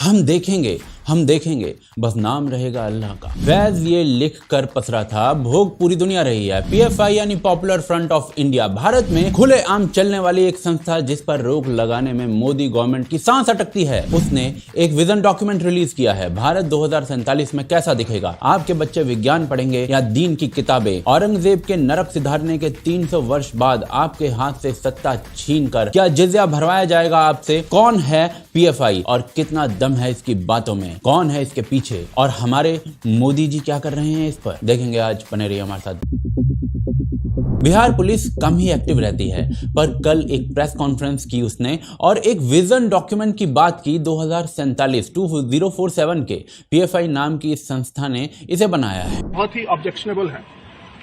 हम देखेंगे बस नाम रहेगा अल्लाह का। फैज ये लिख कर पसरा था, भोग पूरी दुनिया रही है। पीएफआई यानी popular front of India Bharat में खुलेआम चलने वाली एक संस्था जिस पर रोक लगाने में मोदी गवर्नमेंट की सांस अटकती है। उसने एक विजन डॉक्यूमेंट रिलीज किया है। भारत 2047 में कैसा दिखेगा? आपके बच्चे विज्ञान पढ़ेंगे या दीन की किताबें? औरंगजेब के नरक सिधारने के 300 वर्ष बाद आपके हाथ से सत्ता छीन कर क्या जिज़्या भरवाया जाएगा आपसे? कौन है पीएफआई और कितना दम है इसकी बातों में? कौन है इसके पीछे और हमारे मोदी जी क्या कर रहे हैं इस पर देखेंगे आज। बने रहिए हमारे साथ। बिहार पुलिस कम ही एक्टिव रहती है, पर कल एक प्रेस कॉन्फ्रेंस की उसने और एक विजन डॉक्यूमेंट की बात की। 2047 के पीएफआई नाम की इस संस्था ने इसे बनाया है। बहुत ही ऑब्जेक्शनेबल है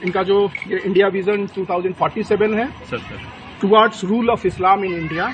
इनका जो ये इंडिया विजन 2047 है towards rule of Islam in India,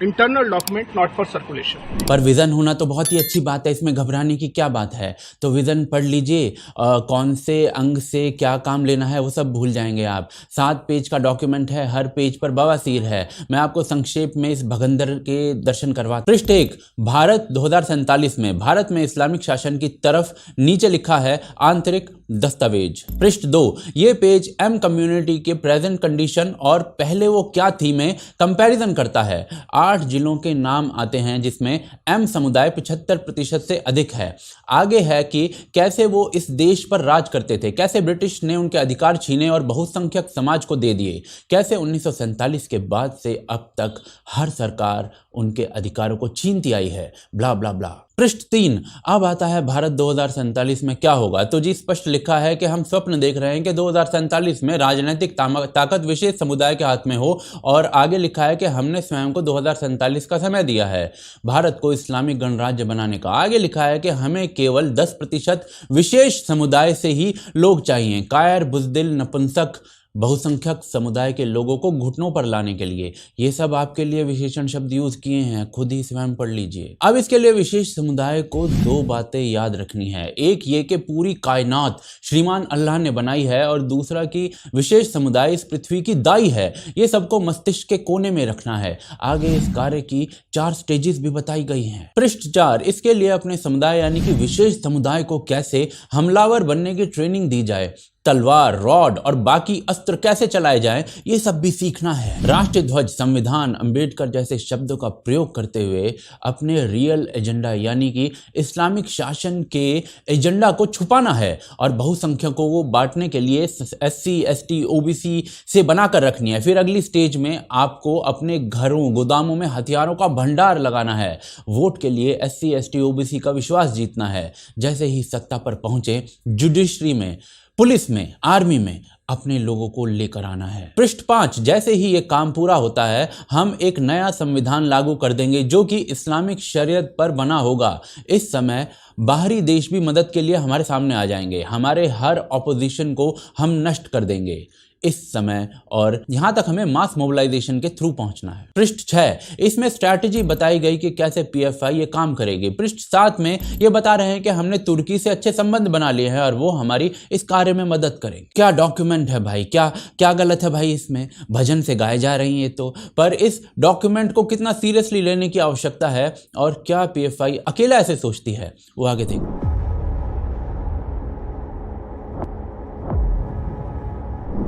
internal document not for circulation. पर विजन होना तो बहुत ही अच्छी बात है, इसमें घबराने की क्या बात है? तो विजन पढ़ लीजिए, कौन से अंग से क्या काम लेना है वो सब भूल जाएंगे आप। 7 पेज का डॉक्यूमेंट है, हर पेज पर बवासीर है। मैं आपको संक्षेप में इस भगंदर के दर्शन करवा। पृष्ठ 1, भारत 2047 में भारत में इस्लामिक शासन की तरफ नीचे लिखा है आंतरिक दस्तावेज। पृष्ठ 2, ये पेज एम कम्युनिटी के प्रेजेंट कंडीशन और पहले वो क्या थी में कंपैरिजन करता है। 8 जिलों के नाम आते हैं जिसमें एम समुदाय 75% से अधिक है। आगे है कि कैसे वो इस देश पर राज करते थे, कैसे ब्रिटिश ने उनके अधिकार छीने और बहुसंख्यक समाज को दे दिए, कैसे 1947 के बाद से अब तक हर सरकार उनके अधिकारों को छीनती आई है, ब्ला ब्ला ब्ला। पृष्ठ 3, अब आता है भारत 2047 में क्या होगा। तो जी स्पष्ट लिखा है कि हम स्वप्न देख रहे हैं कि 2047 में राजनीतिक ताकत विशेष समुदाय के हाथ में हो, और आगे लिखा है कि हमने स्वयं को 2047 का समय दिया है भारत को इस्लामिक गणराज्य बनाने का। आगे लिखा है कि हमें केवल 10% विशेष समुदाय से ही लोग चाहिए, कायर, बुज़दिल, नपुंसक, बहुसंख्यक समुदाय के लोगों को घुटनों पर लाने के लिए। ये सब आपके लिए विशेषण शब्द यूज किए हैं, खुद ही स्वयं पढ़ लीजिए। अब इसके लिए विशेष समुदाय को 2 बातें याद रखनी है। एक ये कि पूरी कायनात श्रीमान अल्लाह ने बनाई है, और दूसरा कि विशेष समुदाय इस पृथ्वी की दाई है। ये सबको मस्तिष्क के कोने में रखना है। आगे इस कार्य की 4 स्टेजेस भी बताई गई हैं। पृष्ठ 4, इसके लिए अपने समुदाय यानी कि विशेष समुदाय को कैसे हमलावर बनने की ट्रेनिंग दी जाए, तलवार, रॉड और बाकी अस्त्र कैसे चलाए जाएं, ये सब भी सीखना है। राष्ट्रीय ध्वज, संविधान, अंबेडकर जैसे शब्दों का प्रयोग करते हुए अपने रियल एजेंडा यानी कि इस्लामिक शासन के एजेंडा को छुपाना है, और बहुसंख्यकों को बांटने के लिए SC, ST, OBC से बनाकर रखनी है। फिर अगली स्टेज में आपको अपने घरों, गोदामों में हथियारों का भंडार लगाना है। वोट के लिए SC, ST, OBC का विश्वास जीतना है। जैसे ही सत्ता पर पहुंचे, जुडिशरी में, पुलिस में, आर्मी में अपने लोगों को लेकर आना है। पृष्ठ 5, जैसे ही ये काम पूरा होता है हम एक नया संविधान लागू कर देंगे जो कि इस्लामिक शरीयत पर बना होगा। इस समय बाहरी देश भी मदद के लिए हमारे सामने आ जाएंगे। हमारे हर ऑपोजिशन को हम नष्ट कर देंगे इस समय, और यहां तक हमें मास मोबिलाइजेशन के थ्रू पहुंचना है। पृष्ठ 6, इसमें स्ट्रैटेजी बताई गई कि कैसे पीएफआई ये काम करेगी। पृष्ठ 7 में ये बता रहे हैं कि हमने तुर्की से अच्छे संबंध बना लिए हैं और वो हमारी इस कार्य में मदद करेंगे। क्या डॉक्यूमेंट है भाई, क्या गलत है भाई इसमें? भजन से गाए जा रही है तो, पर इस डॉक्यूमेंट को कितना सीरियसली लेने की आवश्यकता है, और क्या पीएफआई अकेला ऐसे सोचती है, वो आगे देखो।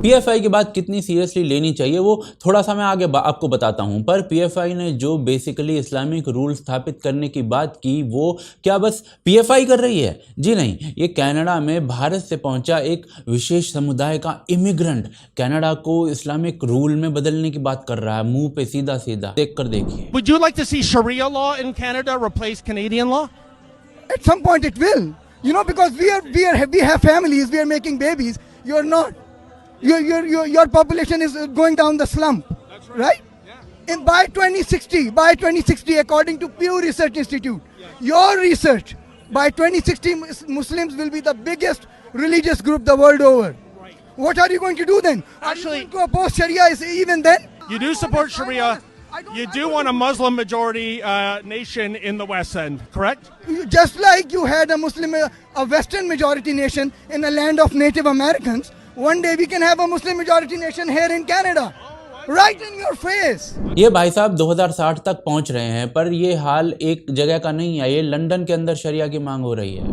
पीएफआई की बात कितनी सीरियसली लेनी चाहिए वो थोड़ा सा मैं आगे आपको बताता हूं, पर पीएफआई ने जो बेसिकली इस्लामिक रूल स्थापित करने की बात की वो क्या बस पीएफआई कर रही है? जी नहीं, ये कनाडा में भारत से पहुंचा एक विशेष समुदाय का इमिग्रेंट कनाडा को इस्लामिक रूल में बदलने की बात कर रहा है, मुंह पे सीधा सीधा। देख कर देखिए। Would you like to see Sharia law in Canada replace Canadian law? At some point it will, because we have families, we are making babies. You're not. Your population is going down the slump. That's right? Yeah. And by 2060, according to Pew Research Institute, your research, by 2060 Muslims will be the biggest religious group the world over. Right. What are you going to do then? Actually, are you going to oppose Sharia even then? You do support Sharia. You do want a Muslim majority nation in the West End, correct? Just like you had a Western majority nation in a land of Native Americans, one day we can have a Muslim majority nation here in Canada. Oh, I right in your face. ये भाई साहब 2060 तक पहुंच रहे हैं, पर ये हाल एक जगह का नहीं है, ये लंदन के अंदर शरिया की मांग हो रही है।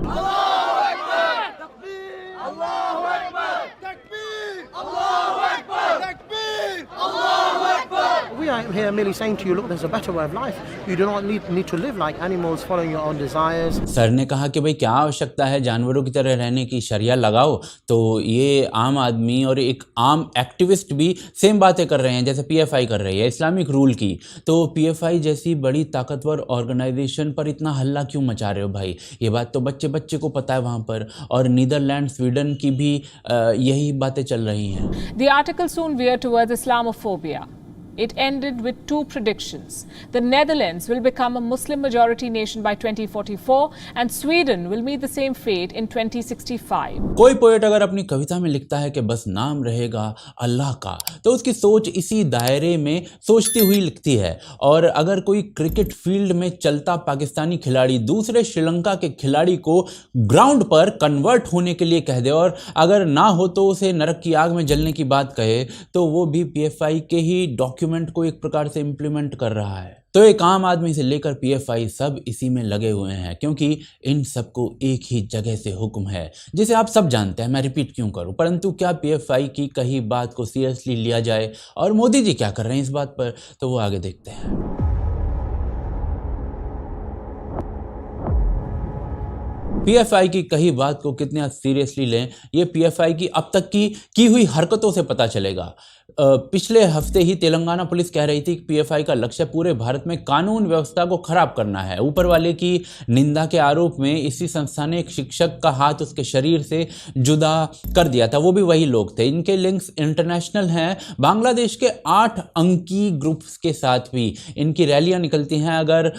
We are here merely saying to you, look, there's a better way of life. You do not need to live like animals, following your own desires. Sir ने कहा कि भाई क्या आवश्यकता है जानवरों की तरह रहने की, शरिया लगाओ। तो ये आम आदमी और एक आम एक्टिविस्ट भी सेम बातें कर रहे हैं जैसे पीएफआई कर रही है इस्लामिक रूल की। तो पीएफआई जैसी बड़ी ताकतवर ऑर्गेनाइजेशन पर इतना हल्ला क्यों मचा रहे हो भाई? ये बात तो बच्चे बच्चे को पता है वहाँ पर, और नीदरलैंड स्वीडन की भी यही बातें चल रही हैं। The article soon veered towards Islamophobia. It ended with two predictions. The Netherlands will become a Muslim-majority nation by 2044 and Sweden will meet the same fate in 2065. कोई पोएट अगर अपनी कविता में लिखता है कि बस नाम रहेगा अल्लाह का, तो उसकी सोच इसी दायरे में सोचती हुई लिखती है। और अगर कोई क्रिकेट फील्ड में चलता पाकिस्तानी खिलाड़ी दूसरे श्रीलंका के खिलाड़ी को ग्राउंड पर कन्वर्ट होने के लिए कह दे, और अगर ना हो तो उसे नरक की आग में जलने की बात कहे, तो वो भी पीएफआई के ही डॉक्यूमेंट को एक प्रकार से इंप्लीमेंट कर रहा है। तो एक आम आदमी से लेकर पीएफआई सब इसी में लगे हुए हैं, क्योंकि इन सबको एक ही जगह से हुक्म है, जिसे आप सब जानते हैं, मैं रिपीट क्यों करूं। परंतु क्या पीएफआई की कही बात को सीरियसली लिया जाए, और मोदी जी क्या कर रहे हैं इस बात पर, तो वो आगे देखते हैं। पीएफआई की कही बात को कितना सीरियसली लें, ये पीएफआई की अब तक की हुई हरकतों से पता चलेगा। पिछले हफ्ते ही तेलंगाना पुलिस कह रही थी कि पीएफआई का लक्ष्य पूरे भारत में कानून व्यवस्था को खराब करना है। ऊपर वाले की निंदा के आरोप में इसी संस्था ने एक शिक्षक का हाथ उसके शरीर से जुदा कर दिया था, वो भी वही लोग थे। इनके लिंक्स इंटरनेशनल हैं, बांग्लादेश के 8 अंकी ग्रुप्स के साथ भी इनकी रैलियां निकलती हैं। अगर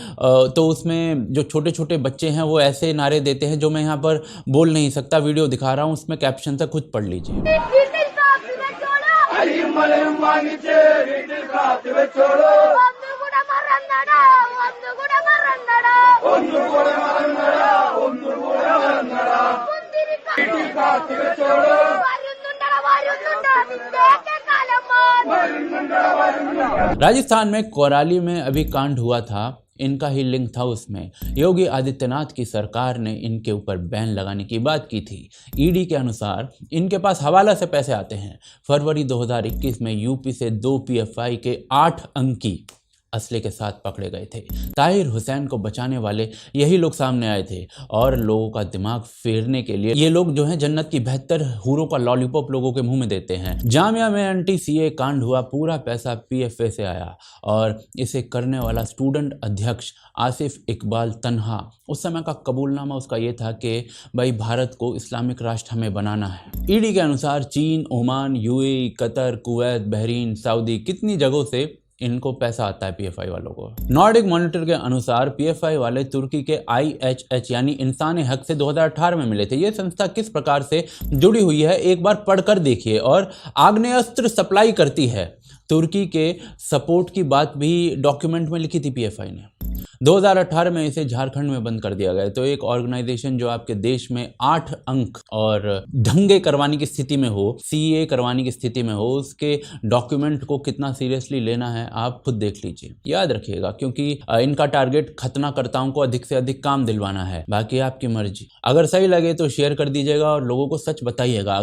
तो उसमें जो छोटे छोटे बच्चे हैं वो ऐसे नारे देते हैं जो मैं यहाँ पर बोल नहीं सकता, वीडियो दिखा रहा हूँ, उसमें कैप्शन से खुद पढ़ लीजिए। राजस्थान में कोराली में अभी कांड हुआ था, इनका ही लिंक था उसमें। योगी आदित्यनाथ की सरकार ने इनके ऊपर बैन लगाने की बात की थी। ईडी के अनुसार इनके पास हवाला से पैसे आते हैं। फरवरी 2021 में यूपी से 2 पीएफआई के 8 अंकी असले के साथ पकड़े गए थे। ताहिर हुसैन को बचाने वाले यही लोग सामने आए थे, और लोगों का दिमाग फेरने के लिए ये लोग जो हैं जन्नत की 72 हूरों का लॉलीपॉप लोगों के मुंह में देते हैं। जामिया में एंटी सीए कांड हुआ, पूरा पैसा पीएफए से आया, और इसे करने वाला स्टूडेंट अध्यक्ष आसिफ इकबाल तन्हा। उस समय का कबूलनामा उसका ये था कि भाई भारत को इस्लामिक राष्ट्र हमें बनाना है। ईडी के अनुसार चीन, Oman, UAE, Qatar, Kuwait, Bahrain, Saudi, कितनी जगहों से इनको पैसा आता है पीएफआई वालों को। नॉर्डिक मॉनिटर के अनुसार पीएफआई वाले तुर्की के IHH यानी इंसानी हक से 2018 में मिले थे। ये संस्था किस प्रकार से जुड़ी हुई है एक बार पढ़कर देखिए। और आग्नेयास्त्र सप्लाई करती है, तुर्की के सपोर्ट की बात भी डॉक्यूमेंट में लिखी थी पीएफआई ने। 2018 में इसे झारखंड में बंद कर दिया गया। तो एक ऑर्गेनाइजेशन जो आपके देश में 8 अंक और ढंगे करवाने की स्थिति में हो, सीए करवाने की स्थिति में हो, उसके डॉक्यूमेंट को कितना सीरियसली लेना है आप खुद देख लीजिए। याद रखिएगा, क्योंकि इनका टारगेट खतनाकर्ताओं को अधिक से अधिक काम दिलवाना है। बाकी आपकी मर्जी। अगर सही लगे तो शेयर कर दीजिएगा और लोगों को सच बताइएगा।